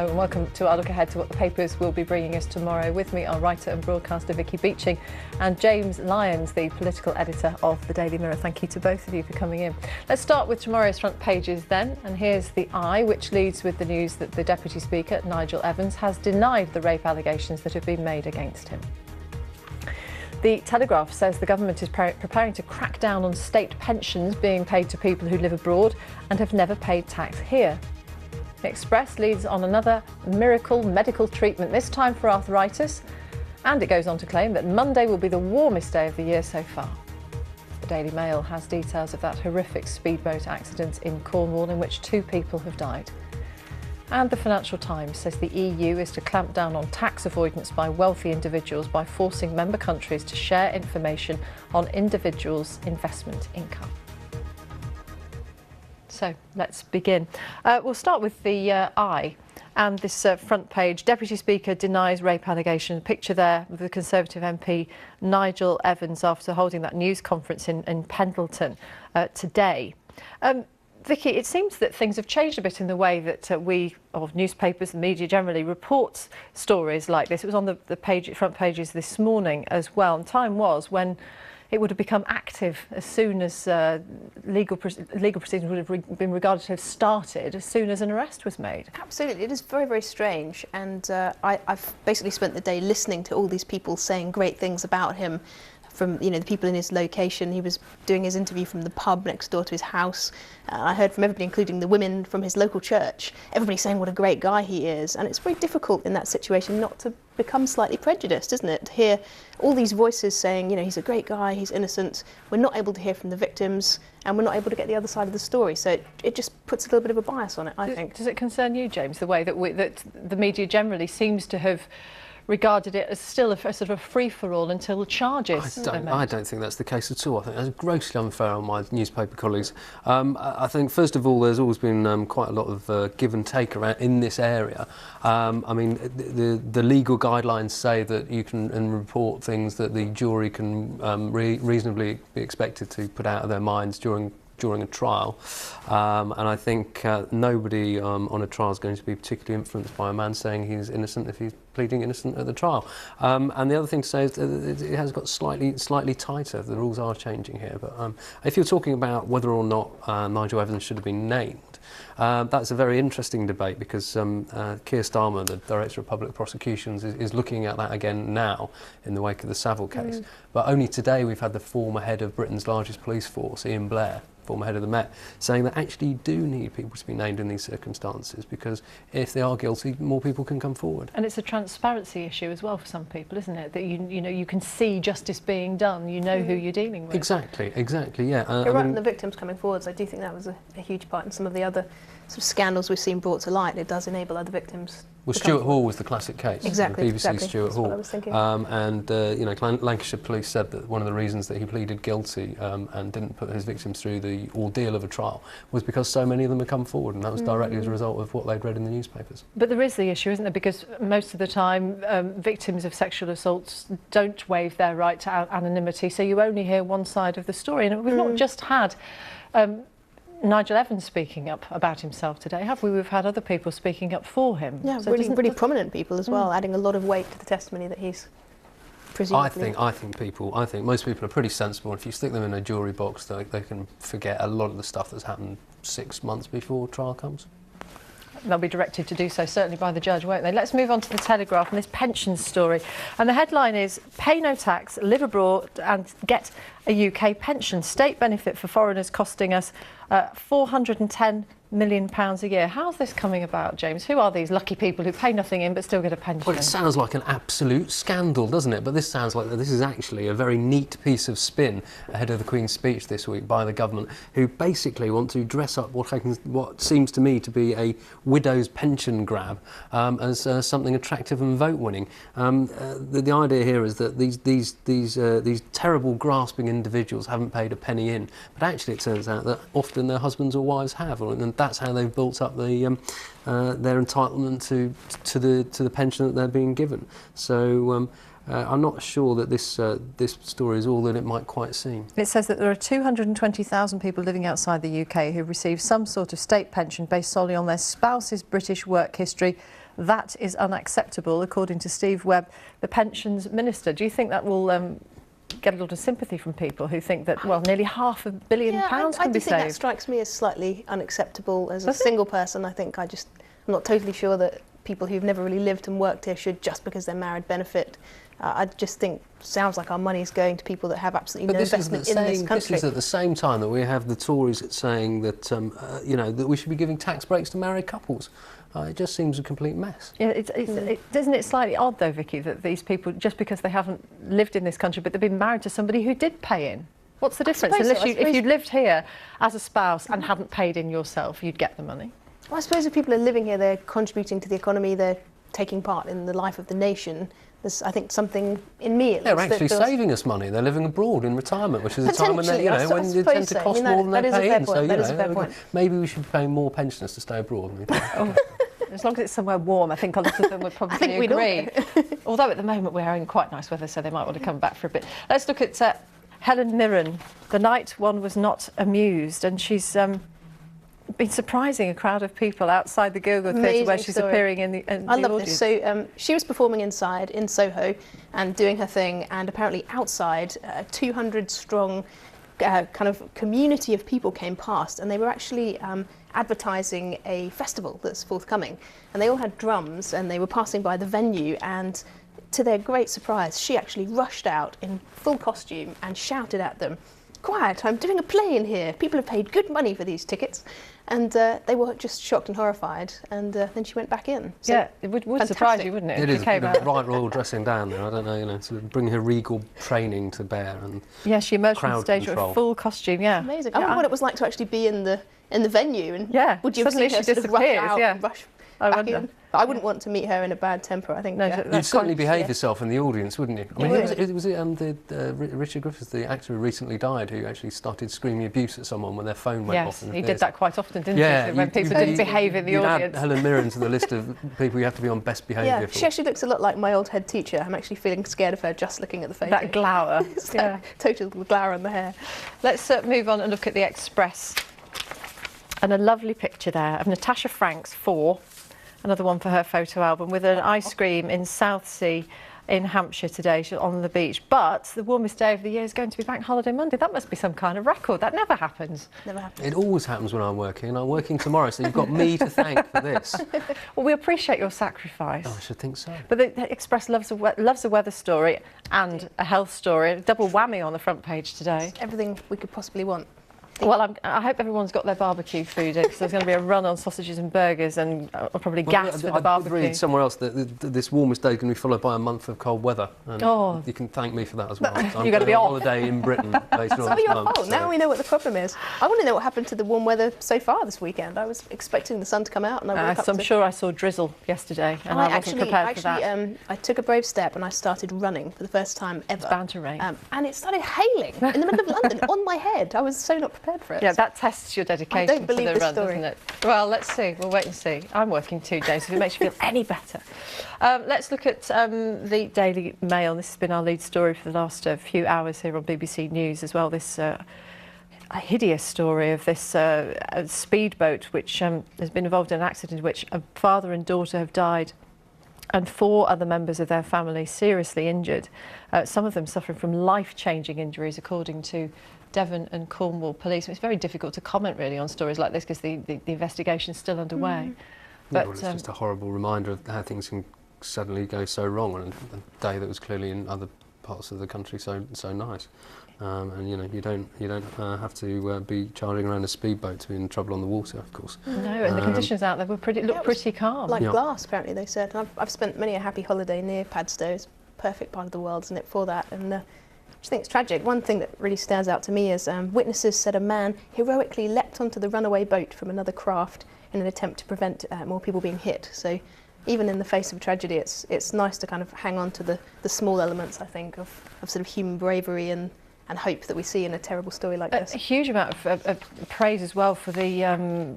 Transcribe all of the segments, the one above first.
Hello and welcome to our look ahead to what the papers will be bringing us tomorrow. With me are writer and broadcaster Vicky Beeching and James Lyons, the political editor of the Daily Mirror. Thank you to both of you for coming in. Let's start with tomorrow's front pages then, and here's the Eye, which leads with the news that the Deputy Speaker, Nigel Evans, has denied the rape allegations that have been made against him. The Telegraph says the government is preparing to crack down on state pensions being paid to people who live abroad and have never paid tax here. The Express leads on another miracle medical treatment, this time for arthritis, and it goes on to claim that Monday will be the warmest day of the year so far. The Daily Mail has details of that horrific speedboat accident in Cornwall in which 2 people have died. And the Financial Times says the EU is to clamp down on tax avoidance by wealthy individuals by forcing member countries to share information on individuals' investment income. So let's begin. We'll start with the Eye and this front page. Deputy Speaker denies rape allegation. Picture there with the Conservative MP Nigel Evans after holding that news conference in Pendleton today. Vicky, it seems that things have changed a bit in the way that we, or newspapers and media generally, reports stories like this. It was on the front pages this morning as well. And time was when it would have become active as soon as legal proceedings would have been regarded to have started as soon as an arrest was made. Absolutely, it is very, very strange. And I've basically spent the day listening to all these people saying great things about him. From the people in his location. He was doing his interview from the pub next door to his house. I heard from everybody, including the women from his local church, everybody saying what a great guy he is. And it's very difficult in that situation not to become slightly prejudiced, isn't it? To hear all these voices saying, he's a great guy, he's innocent. We're not able to hear from the victims and we're not able to get the other side of the story. So it just puts a little bit of a bias on it, I think. Does it concern you, James, the way that the media generally seems to have regarded it as still a sort of a free-for-all until charges are made? I don't think that's the case at all. I think that's grossly unfair on my newspaper colleagues. I think, first of all, there's always been quite a lot of give and take around in this area. I mean, the legal guidelines say that you can report things that the jury can reasonably be expected to put out of their minds during a trial, and I think nobody on a trial is going to be particularly influenced by a man saying he's innocent if he's pleading innocent at the trial. And the other thing to say is that it has got slightly tighter. The rules are changing here. But if you're talking about whether or not Nigel Evans should have been named, that's a very interesting debate because Keir Starmer, the Director of Public Prosecutions, is looking at that again now in the wake of the Savile case. But only today we've had the former head of Britain's largest police force, Ian Blair, former head of the Met, saying that actually you do need people to be named in these circumstances because if they are guilty, more people can come forward. And it's a transparency issue as well for some people, isn't it? That you can see justice being done, you know who you're dealing with. Exactly, yeah. You're right, and the victims coming forward, so I do think that was a huge part in some of the other sort of scandals we've seen brought to light. It does enable other victims. Well, Stuart Hall was the classic case. Exactly, the BBC exactly. Stuart That's Hall. what I was thinking. Lancashire police said that one of the reasons that he pleaded guilty and didn't put his victims through the ordeal of a trial was because so many of them had come forward, and that was directly as a result of what they'd read in the newspapers. But there is the issue, isn't there? Because most of the time, victims of sexual assaults don't waive their right to anonymity, so you only hear one side of the story. And we've not just had Nigel Evans speaking up about himself today, have we? We've had other people speaking up for him. Yeah, so really prominent people as well, adding a lot of weight to the testimony that he's presumably. I think most people are pretty sensible. If you stick them in a jury box, they can forget a lot of the stuff that's happened 6 months before trial comes. They'll be directed to do so, certainly by the judge, won't they? Let's move on to the Telegraph and this pensions story. And the headline is, pay no tax, live abroad and get a UK pension. State benefit for foreigners costing us £410 million a year. How's this coming about, James? Who are these lucky people who pay nothing in but still get a pension? Well, it sounds like an absolute scandal, doesn't it? But this sounds like this is actually a very neat piece of spin ahead of the Queen's speech this week by the government, who basically want to dress up what seems to me to be a widow's pension grab as something attractive and vote-winning. The idea here is that these terrible grasping individuals haven't paid a penny in, but actually it turns out that often their husbands or wives have, and that's how they've built up their entitlement to the pension that they're being given. So I'm not sure that this story is all that it might quite seem. It says that there are 220,000 people living outside the UK who receive some sort of state pension based solely on their spouse's British work history, That is unacceptable, according to Steve Webb, the Pensions Minister. Do you think that will get a lot of sympathy from people who think that, well, nearly £500 million can be I saved? think that strikes me as slightly unacceptable as a single person. I think I'm not totally sure that people who've never really lived and worked here should, just because they're married, benefit. I just think sounds like our money's going to people that have absolutely no investment in this country. This is at the same time that we have the Tories saying that that we should be giving tax breaks to married couples. It just seems a complete mess. Yeah, isn't it slightly odd though, Vicky, that these people, just because they haven't lived in this country, but they've been married to somebody who did pay in? What's the difference? If you'd lived here as a spouse and hadn't paid in yourself, you'd get the money. Well, I suppose if people are living here, they're contributing to the economy, they're taking part in the life of the nation. There's, I think, something in me at least. They're actually saving us money. They're living abroad in retirement, which is a time when they, when they tend to cost more than they pay in. So, maybe we should be paying more pensioners to stay abroad. As long as it's somewhere warm, I think a lot of them would probably agree. Although at the moment we're in quite nice weather, so they might want to come back for a bit. Let's look at Helen Mirren. The night one was not amused, and she's been surprising a crowd of people outside the Google Theatre where she's appearing in the audience. I love this. So she was performing inside in Soho and doing her thing, and apparently outside 200 strong kind of community of people came past, and they were actually advertising a festival that's forthcoming, and they all had drums and they were passing by the venue, and to their great surprise she actually rushed out in full costume and shouted at them, "Quiet, I'm doing a play in here. People have paid good money for these tickets." And they were just shocked and horrified, and then she went back in. So yeah, it would surprise you, wouldn't it? It is right royal dressing down there. I don't know, sort of bring her regal training to bear. And yeah, she emerged from the stage with a full costume, yeah. Amazing. I wonder what it was like to actually be in the venue, and would you have suddenly seen her she sort of rush disappears, out and rush back in? I wouldn't want to meet her in a bad temper, I think. No, you'd certainly behave yourself in the audience, wouldn't you? I mean, was it Richard Griffiths, the actor who recently died, who actually started screaming abuse at someone when their phone went off? Yes, he did that quite often, didn't he? When people didn't behave in the audience. Add Helen Mirren to the list of people you have to be on best behaviour for. She actually looks a lot like my old head teacher. I'm actually feeling scared of her just looking at the photo. That glower. Total glower on the hair. Let's move on and look at the Express. And a lovely picture there of Natasha Franks, 4. Another one for her photo album, with an ice cream in Southsea in Hampshire today. She's on the beach. But the warmest day of the year is going to be Bank Holiday Monday. That must be some kind of record. That never happens. Never happens. It always happens when I'm working, and I'm working tomorrow, so you've got me to thank for this. Well, we appreciate your sacrifice. Oh, I should think so. But the Express loves a weather story and a health story. A double whammy on the front page today. It's everything we could possibly want. Well, I hope everyone's got their barbecue food in, because there's going to be a run on sausages and burgers, and probably gas for the barbecue. I read somewhere else that this warmest day is going to be followed by a month of cold weather. And you can thank me for that as well. You're going to be on holiday in Britain based on this month. So. Now we know what the problem is. I want to know what happened to the warm weather so far this weekend. I was expecting the sun to come out, and I'm sure I saw drizzle yesterday, and I wasn't prepared for that. I took a brave step and I started running for the first time ever. It's bound to rain. And it started hailing in the middle of London on my head. I was so not prepared for it. Yeah, that tests your dedication to the run, doesn't it? Well, let's see. We'll wait and see. I'm working 2 days, if it makes you feel any better. Let's look at the Daily Mail. This has been our lead story for the last few hours here on BBC News as well. This a hideous story of this speedboat which has been involved in an accident in which a father and daughter have died, and 4 other members of their family seriously injured, some of them suffering from life-changing injuries, according to Devon and Cornwall police. It's very difficult to comment really on stories like this, because the investigation is still underway. But it's just a horrible reminder of how things can suddenly go so wrong on a day that was clearly in other parts of the country so nice. And you don't have to be charging around a speedboat to be in trouble on the water, of course. No, and the conditions out there were pretty calm. Like glass, apparently they said. And I've spent many a happy holiday near Padstow. It's a perfect part of the world, isn't it, for that? And I just think it's tragic. One thing that really stands out to me is witnesses said a man heroically leapt onto the runaway boat from another craft in an attempt to prevent more people being hit. So even in the face of a tragedy, it's nice to kind of hang on to the small elements, I think, of sort of human bravery and hope that we see in a terrible story like this. A huge amount of praise as well for the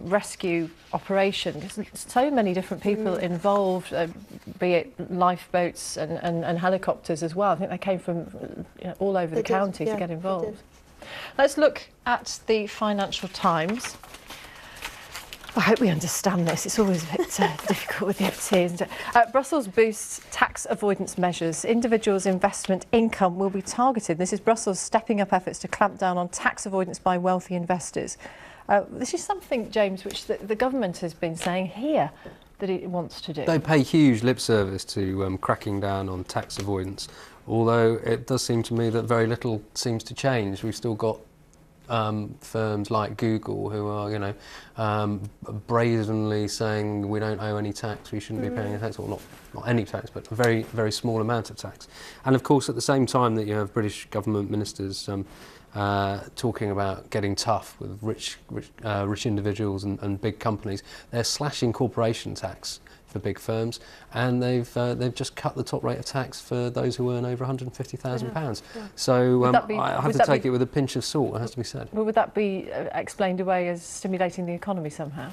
rescue operation. There's so many different people involved, be it lifeboats and helicopters as well. I think they came from all over the county to get involved. Let's look at the Financial Times. I hope we understand this. It's always a bit difficult with the FT, isn't it? Brussels boosts tax avoidance measures. Individuals' investment income will be targeted. This is Brussels stepping up efforts to clamp down on tax avoidance by wealthy investors. This is something, James, which the government has been saying here that it wants to do. They pay huge lip service to cracking down on tax avoidance, although it does seem to me that very little seems to change. We've still got firms like Google who are, brazenly saying we don't owe any tax, we shouldn't be paying any tax, or not any tax, but a very, very small amount of tax. And of course, at the same time that you have British government ministers talking about getting tough with rich individuals and big companies, they're slashing corporation tax for big firms, and they've just cut the top rate of tax for those who earn over £150,000. Yeah. So I have to take it with a pinch of salt, it has to be said. Well, would that be explained away as stimulating the economy somehow?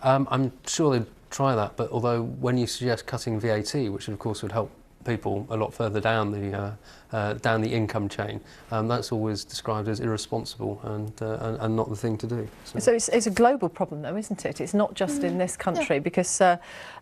I'm sure they'd try that, but although when you suggest cutting VAT, which of course would help people a lot further down the income chain, that's always described as irresponsible and not the thing to do. So it's a global problem, though, isn't it? It's not just in this country, because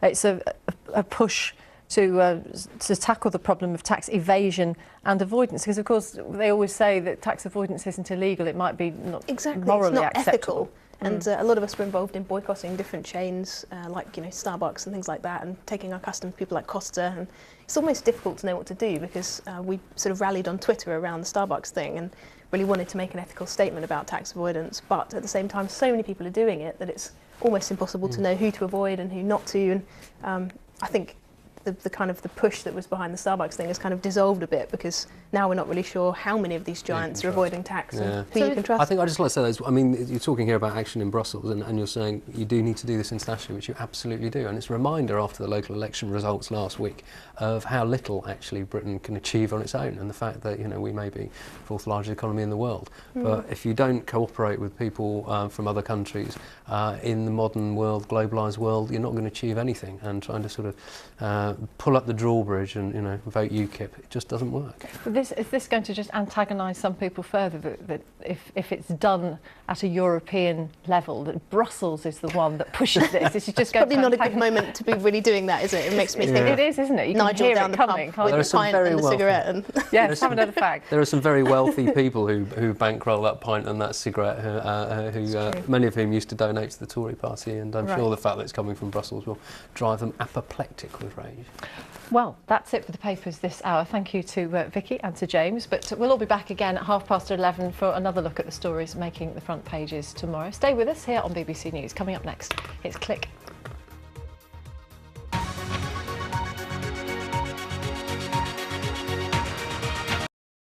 it's a push to tackle the problem of tax evasion and avoidance. Because of course they always say that tax avoidance isn't illegal; it might be not morally it's not acceptable. Ethical. And a lot of us were involved in boycotting different chains, like Starbucks and things like that, and taking our custom to people like Costa. And it's almost difficult to know what to do, because we sort of rallied on Twitter around the Starbucks thing and really wanted to make an ethical statement about tax avoidance. But at the same time, so many people are doing it that it's almost impossible to know who to avoid and who not to. And I think the kind of the push that was behind the Starbucks thing has kind of dissolved a bit, because now we're not really sure how many of these giants are avoiding tax and who you can trust. I think I'd just like to say this. I mean, you're talking here about action in Brussels, and you're saying you do need to do this internationally, which you absolutely do. And it's a reminder after the local election results last week of how little actually Britain can achieve on its own, and the fact that we may be the fourth largest economy in the world. But if you don't cooperate with people from other countries in the modern world, globalised world, you're not going to achieve anything. And trying to sort of pull up the drawbridge and vote UKIP, it just doesn't work. Is this going to just antagonise some people further, that if it's done at a European level, that Brussels is the one that pushes this? This is just going probably not a good moment to be really doing that, is it? It makes me think. It is, isn't it? You Nigel can hear down it the coming, pub with the pint and the cigarette. And yes, have another fag. There are some very wealthy people who bankroll that pint and that cigarette, many of whom used to donate to the Tory party, and I'm sure the fact that it's coming from Brussels will drive them apoplectic with rage. Well, that's it for the papers this hour. Thank you to Vicky and to James, but we'll all be back again at 11:30 for another look at the stories making the front pages tomorrow. Stay with us here on BBC News. Coming up next, it's Click.